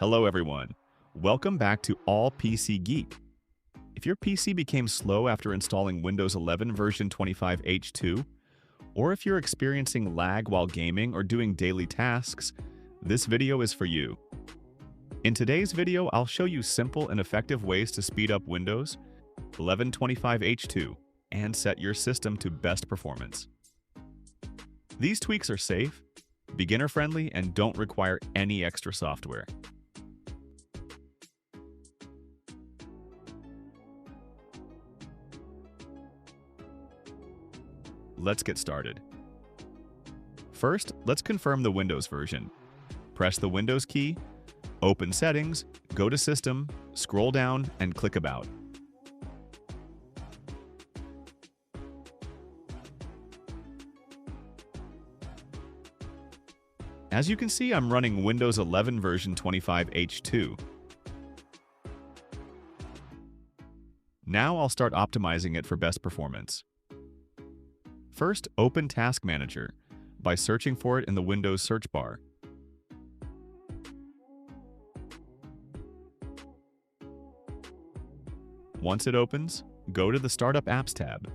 Hello everyone. Welcome back to All PC Geek. If your PC became slow after installing Windows 11 version 25H2, or if you're experiencing lag while gaming or doing daily tasks, this video is for you. In today's video, I'll show you simple and effective ways to speed up Windows 11 25H2 and set your system to best performance. These tweaks are safe, beginner-friendly, and don't require any extra software. Let's get started. First, let's confirm the Windows version. Press the Windows key, open Settings, go to System, scroll down, and click About. As you can see, I'm running Windows 11 version 25H2. Now I'll start optimizing it for best performance. First, open Task Manager by searching for it in the Windows search bar. Once it opens, go to the Startup Apps tab.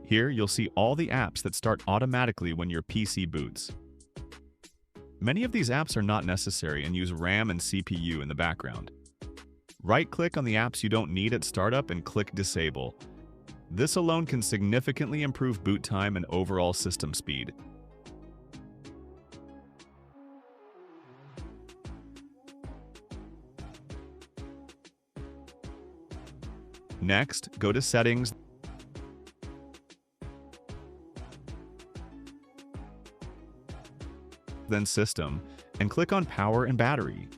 Here, you'll see all the apps that start automatically when your PC boots. Many of these apps are not necessary and use RAM and CPU in the background. Right-click on the apps you don't need at startup and click Disable. This alone can significantly improve boot time and overall system speed. Next, go to Settings, then System, and click on Power and Battery.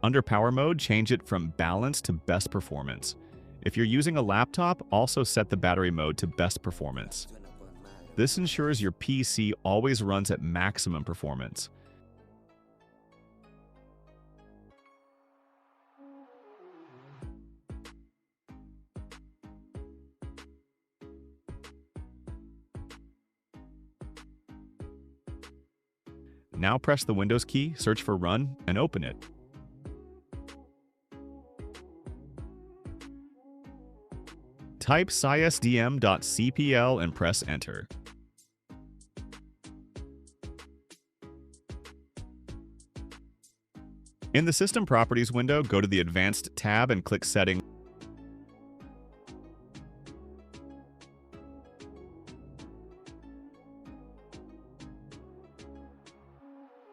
Under Power Mode, change it from Balance to Best Performance. If you're using a laptop, also set the battery mode to Best Performance. This ensures your PC always runs at maximum performance. Now press the Windows key, search for Run, and open it. Type sysdm.cpl and press Enter. In the System Properties window, go to the Advanced tab and click Settings.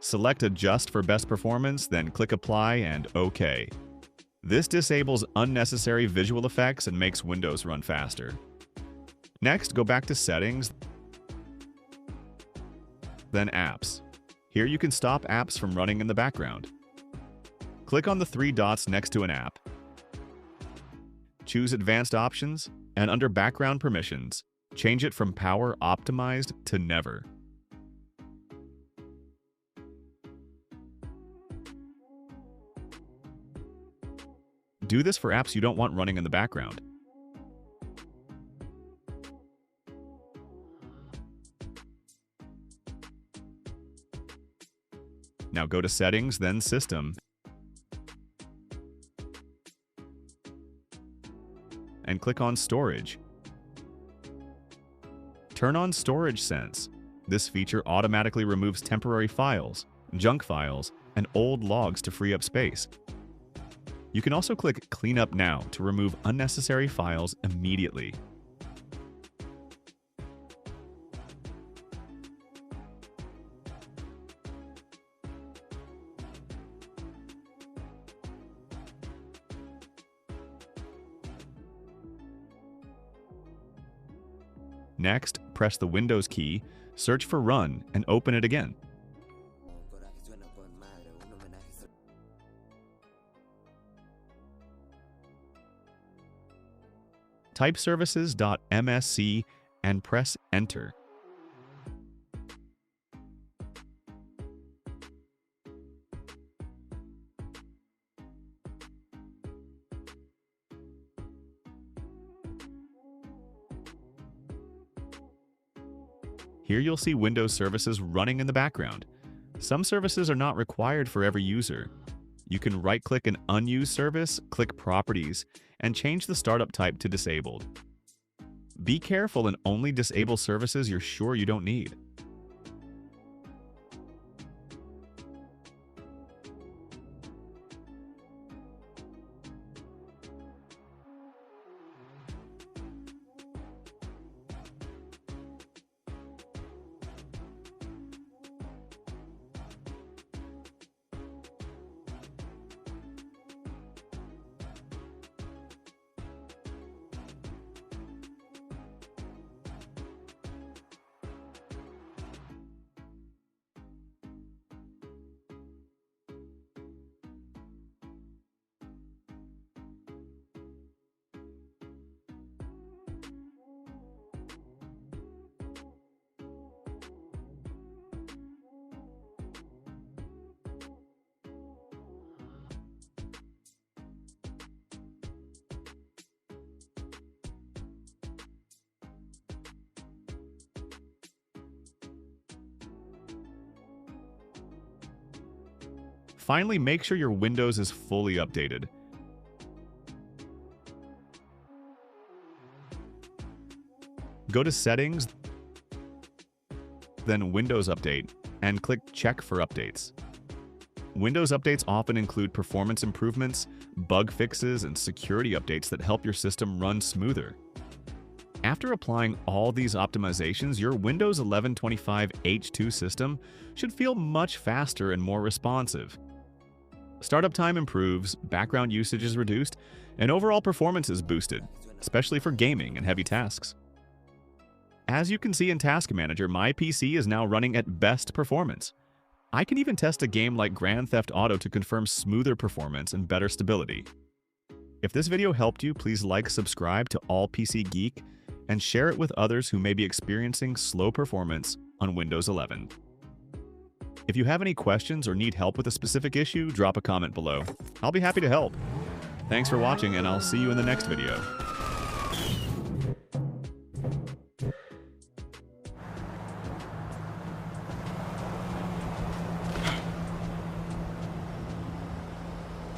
Select Adjust for Best Performance, then click Apply and OK. This disables unnecessary visual effects and makes Windows run faster. Next, go back to Settings, then Apps. Here you can stop apps from running in the background. Click on the three dots next to an app. Choose Advanced Options, and under Background Permissions, change it from Power Optimized to Never. Do this for apps you don't want running in the background. Now go to Settings, then System, and click on Storage. Turn on Storage Sense. This feature automatically removes temporary files, junk files, and old logs to free up space. You can also click Clean Up Now to remove unnecessary files immediately. Next, press the Windows key, search for Run, and open it again. Type services.msc and press Enter. Here you'll see Windows services running in the background. Some services are not required for every user. You can right-click an unused service, click Properties, and change the startup type to Disabled. Be careful and only disable services you're sure you don't need. Finally, make sure your Windows is fully updated. Go to Settings, then Windows Update, and click Check for Updates. Windows updates often include performance improvements, bug fixes, and security updates that help your system run smoother. After applying all these optimizations, your Windows 11 25H2 system should feel much faster and more responsive. Startup time improves, background usage is reduced, and overall performance is boosted, especially for gaming and heavy tasks. As you can see in Task Manager, my PC is now running at best performance. I can even test a game like Grand Theft Auto to confirm smoother performance and better stability. If this video helped you, please like, subscribe to All PC Geek, and share it with others who may be experiencing slow performance on Windows 11. If you have any questions or need help with a specific issue, drop a comment below. I'll be happy to help. Thanks for watching, and I'll see you in the next video.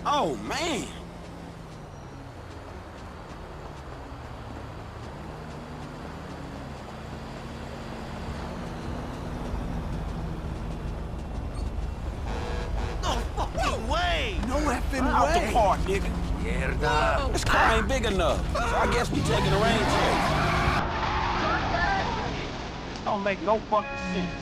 Oh, man! No effing way! Out the park, nigga. Mierda. This car ain't big enough, so I guess we taking a range race. Don't make no fucking sense.